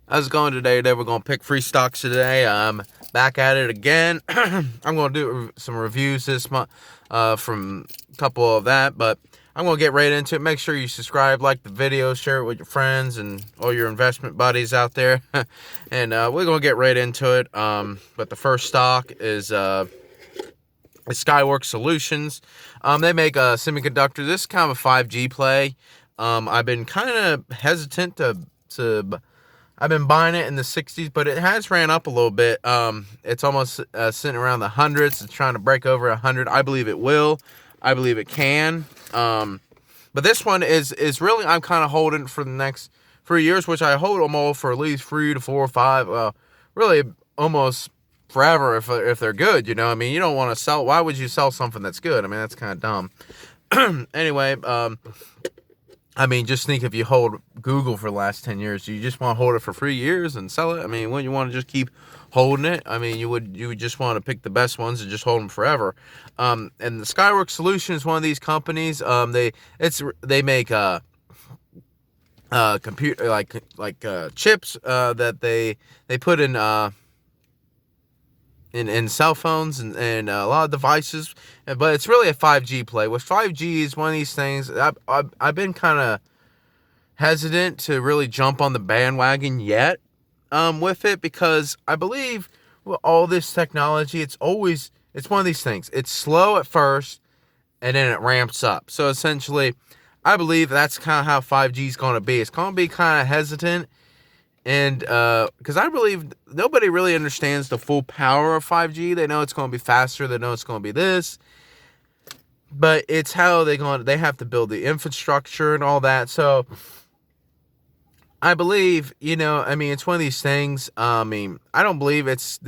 How's it going today? We're going to pick free stocks today. I'm back at it again. I'm going to do some reviews this month from a couple of that, but I'm going to get right into it. Make sure you subscribe, like the video, share it with your friends and all your investment buddies out there. And we're going to get right into it. But the first stock is Skyworks Solutions. They make a semiconductor. This is kind of a 5G play. I've been kind of hesitant to I've been buying it in the 60s, but it has ran up a little bit. It's almost sitting around the hundreds. It's trying to break over 100. I believe it will. I believe it can. But this one is really, I'm kind of holding for the next 3 years, which I hold them all for at least 3 to 4 or 5. Really almost forever if they're good. I mean, you don't want to sell. Why would you sell something that's good? I mean, that's kind of dumb. Anyway, I mean, just think if you hold Google for the last 10 years, you just want to hold it for 3 years and sell it? I mean, wouldn't you want to just keep holding it? I mean, you would just want to pick the best ones and just hold them forever. And the Skyworks Solution is one of these companies. They make computer chips that they put in cell phones and a lot of devices, but it's really a 5G play. With 5G is one of these things I've been kind of hesitant to really jump on the bandwagon yet with it, because I believe with all this technology, it's one of these things. It's slow at first and then it ramps up. So essentially, I believe that's kind of how 5G is going to be. It's going to be kind of hesitant. And because I believe nobody really understands the full power of 5G. They know it's going to be faster. They know it's going to be this. But it's how they have to build the infrastructure and all that. So I believe, I mean, it's one of these things. I mean, I don't believe this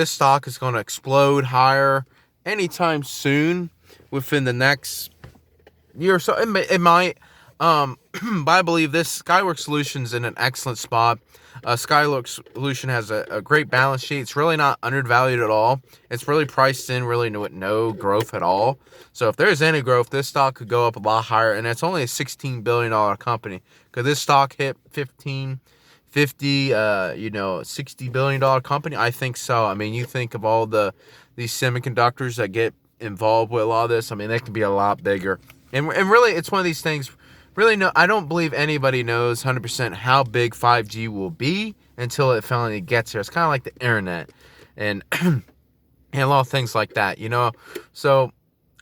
stock is going to explode higher anytime soon within the next year or so. It might. But I believe this Skyworks Solution's in an excellent spot. Skyworks Solution has a great balance sheet. It's really not undervalued at all. It's really priced in, really with no growth at all. So if there's any growth, this stock could go up a lot higher. And it's only a $16 billion company. Could this stock hit 50, $60 billion company? I think so. I mean, you think of all these semiconductors that get involved with a lot of this. I mean, they can be a lot bigger. And really, it's one of these things. Really, no, I don't believe anybody knows 100% how big 5G will be until it finally gets here. It's kind of like the internet and and a lot of things like that, So,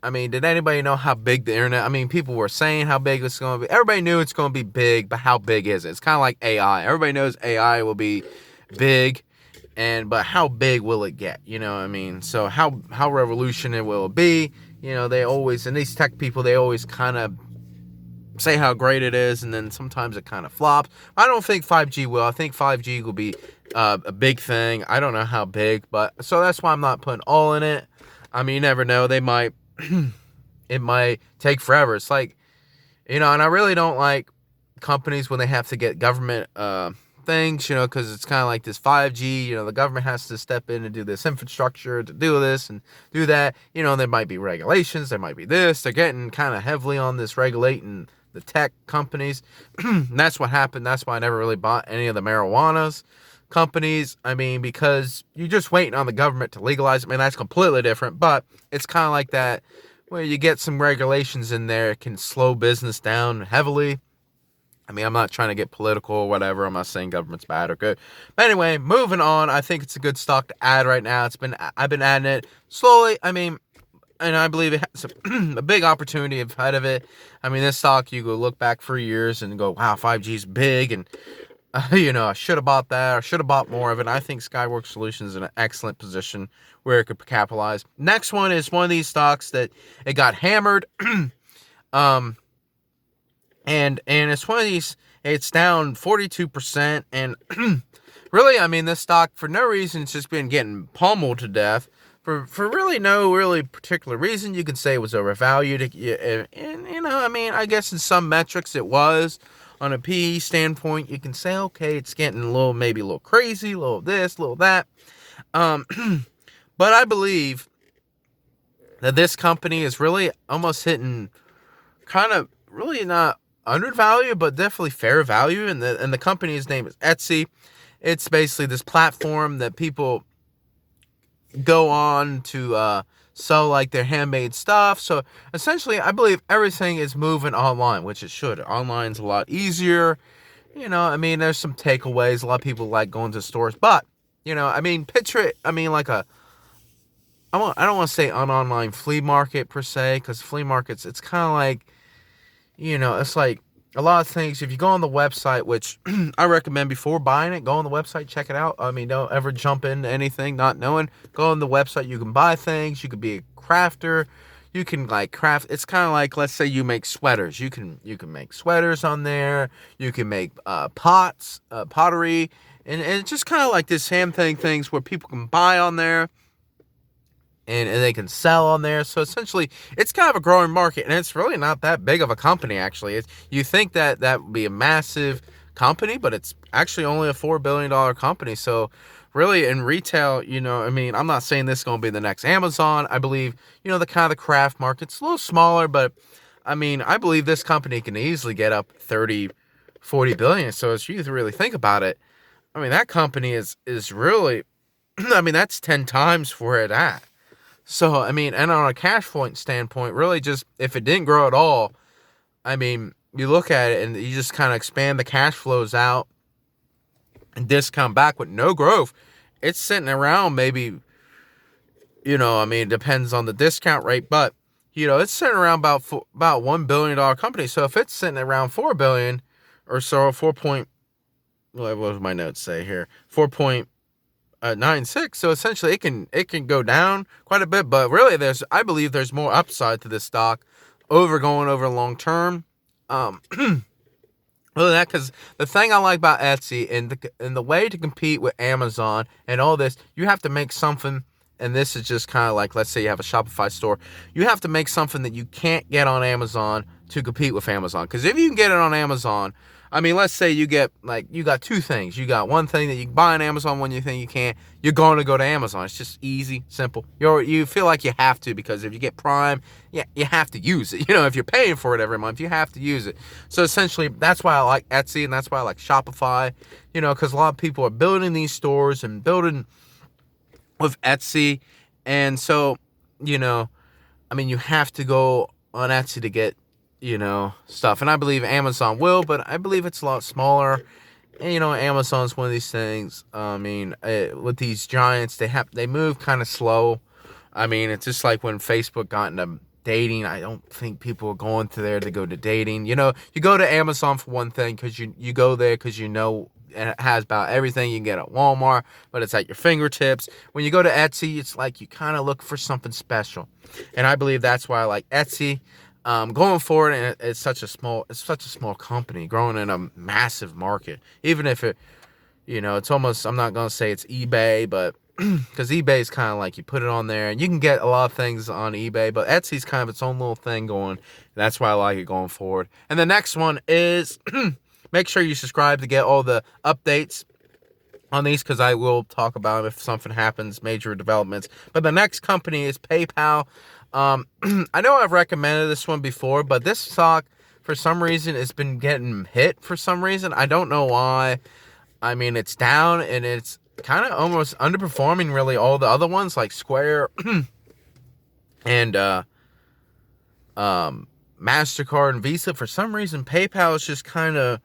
I mean, did anybody know how big the internet? I mean, people were saying how big it's going to be. Everybody knew it's going to be big, but how big is it? It's kind of like AI. Everybody knows AI will be big, but how big will it get? I mean, so how revolutionary will it be? They always, and these tech people, they always kind of say how great it is, and then sometimes it kind of flops. I don't think 5G will. I think 5G will be a big thing. I don't know how big, but so that's why I'm not putting all in it. I mean, you never know. They might, it might take forever. It's like, and I really don't like companies when they have to get government things, because it's kind of like this 5G, the government has to step in and do this infrastructure to do this and do that. There might be regulations, there might be this. They're getting kind of heavily on this regulating the tech companies. And that's what happened. That's why I never really bought any of the marijuana companies. I mean, because you're just waiting on the government to legalize it. I mean, that's completely different, but it's kind of like that where you get some regulations in there. It can slow business down heavily. I mean, I'm not trying to get political or whatever. I'm not saying government's bad or good. But anyway, moving on. I think it's a good stock to add right now. I've been adding it slowly. I mean, and I believe it has a big opportunity ahead of it. I mean, this stock, you go look back 3 years and go, wow, 5G is big. And, I should have bought that. I should have bought more of it. I think Skyworks Solutions is in an excellent position where it could capitalize. Next one is one of these stocks that it got hammered. And it's one of these, it's down 42%. And really, I mean, this stock, for no reason, it's just been getting pummeled to death. For really no really particular reason. You could say it was overvalued. And I mean, I guess in some metrics it was. On a PE standpoint, you can say, okay, it's getting maybe a little crazy, a little this, a little that. But I believe that this company is really almost hitting kind of really not undervalued, but definitely fair value. And the company's name is Etsy. It's basically this platform that people go on to sell like their handmade stuff. So essentially, I believe everything is moving online, which it should. Online's a lot easier. I mean, there's some takeaways. A lot of people like going to stores, but I mean, picture it. I mean, like I don't want to say an online flea market per se, because flea markets, it's kind of like, it's like a lot of things. If you go on the website, which I recommend before buying it, go on the website, check it out. I mean, don't ever jump into anything not knowing. Go on the website. You can buy things. You could be a crafter. You can like craft. It's kind of like, let's say you make sweaters. You can make sweaters on there. You can make pots, pottery, and it's just kind of like this same things where people can buy on there. And they can sell on there. So essentially, it's kind of a growing market, and it's really not that big of a company, actually. You think that would be a massive company, but it's actually only a $4 billion company. So really, in retail, I mean, I'm not saying this is going to be the next Amazon. I believe, the kind of the craft market's a little smaller, but I mean, I believe this company can easily get up 30, 40 billion. So as you really think about it, I mean, that company is really, I mean, that's 10 times where it's at. So, I mean, and on a cash flow standpoint, really just, if it didn't grow at all, I mean, you look at it and you just kind of expand the cash flows out and discount back with no growth. It's sitting around maybe, I mean, it depends on the discount rate, but, it's sitting around about $1 billion company. So if it's sitting around 4 billion or so, what does my notes say here? 4.96. So essentially it can go down quite a bit, but really I believe there's more upside to this stock going over long term. Really that, because the thing I like about Etsy and the way to compete with Amazon and all this, you have to make something, and this is just kind of like, let's say you have a Shopify store, you have to make something that you can't get on Amazon to compete with Amazon. Because if you can get it on Amazon, I mean, let's say you got two things. You got one thing that you can buy on Amazon, one you think you can't. You're going to go to Amazon. It's just easy, simple. You feel like you have to, because if you get Prime, yeah, you have to use it. If you're paying for it every month, you have to use it. So essentially, that's why I like Etsy, and that's why I like Shopify. Because a lot of people are building these stores and building with Etsy, and so I mean, you have to go on Etsy to get stuff. And I believe Amazon will, but I believe it's a lot smaller. And, Amazon's one of these things. I mean, with these giants, they move kind of slow. I mean, it's just like when Facebook got into dating. I don't think people are going to there to go to dating. You go to Amazon for one thing, because you go there because and it has about everything you can get at Walmart, but it's at your fingertips. When you go to Etsy, it's like you kind of look for something special. And I believe that's why I like Etsy. Going forward, and it's such a small company growing in a massive market. Even if it's almost, I'm not gonna say it's eBay, but because eBay is kind of like you put it on there and you can get a lot of things on eBay, but Etsy's kind of its own little thing going. That's why I like it going forward. And the next one is make sure you subscribe to get all the updates on these, because I will talk about if something happens, major developments. But the next company is PayPal. I know I've recommended this one before, but this stock, for some reason, it's been getting hit for some reason. I don't know why. I mean, it's down, and it's kind of almost underperforming really all the other ones like Square and MasterCard and Visa. For some reason, PayPal is just kind of,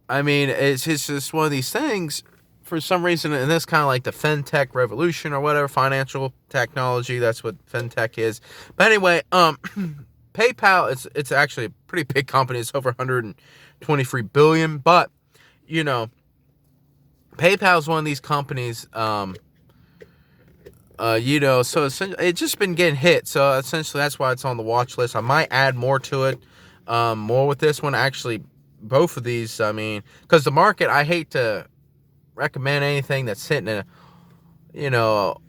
I mean, it's just one of these things for some reason, and this kind of like the fintech revolution or whatever, financial technology, that's what fintech is. But anyway, PayPal, it's actually a pretty big company. It's over 123 billion, but PayPal is one of these companies, so it's just been getting hit. So essentially, that's why it's on the watch list. I might add more to it, more with this one. Actually, both of these, I mean, because the market, I hate to recommend anything that's hitting a,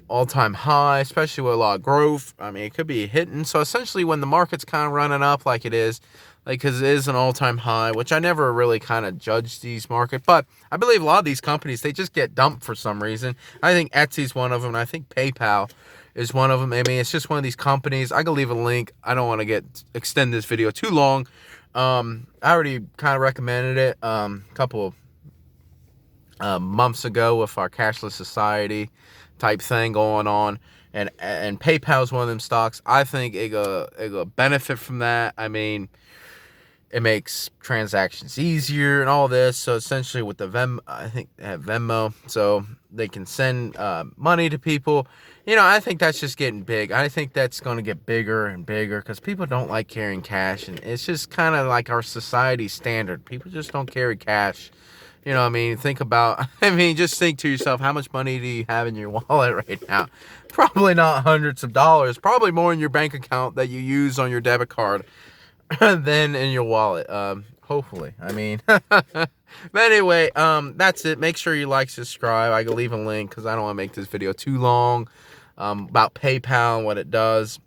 all-time high, especially with a lot of growth. I mean, it could be hitting. So essentially, when the market's kind of running up like it is, because it is an all-time high, which I never really kind of judge these markets, but I believe a lot of these companies, they just get dumped for some reason. I think Etsy's one of them, and I think PayPal is one of them. I mean, it's just one of these companies. I can leave a link. I don't want to extend this video too long. I already kind of recommended it a couple months ago with our cashless society type thing going on, and PayPal's one of them stocks. I think it go benefit from that. I mean, it makes transactions easier and all this. So essentially, with the I think they have Venmo, so they can send money to people. I think that's just getting big. I think that's going to get bigger and bigger because people don't like carrying cash, and it's just kind of like our society standard. People just don't carry cash. I mean, just think to yourself, how much money do you have in your wallet right now? Probably not hundreds of dollars. Probably more in your bank account that you use on your debit card than in your wallet. Hopefully. I mean, but anyway, that's it. Make sure you like, subscribe. I can leave a link because I don't want to make this video too long about PayPal and what it does.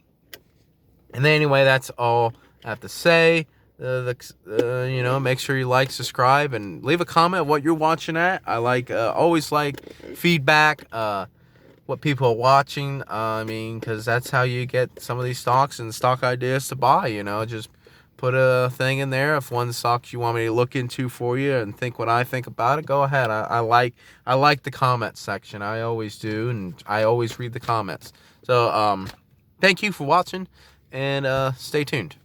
And then anyway, that's all I have to say. Make sure you like, subscribe, and leave a comment what you're watching at. I always like feedback, what people are watching. Because that's how you get some of these stocks and stock ideas to buy. Just put a thing in there. If one stock you want me to look into for you and think what I think about it, go ahead. I like the comment section. I always do, and I always read the comments. So thank you for watching, and stay tuned.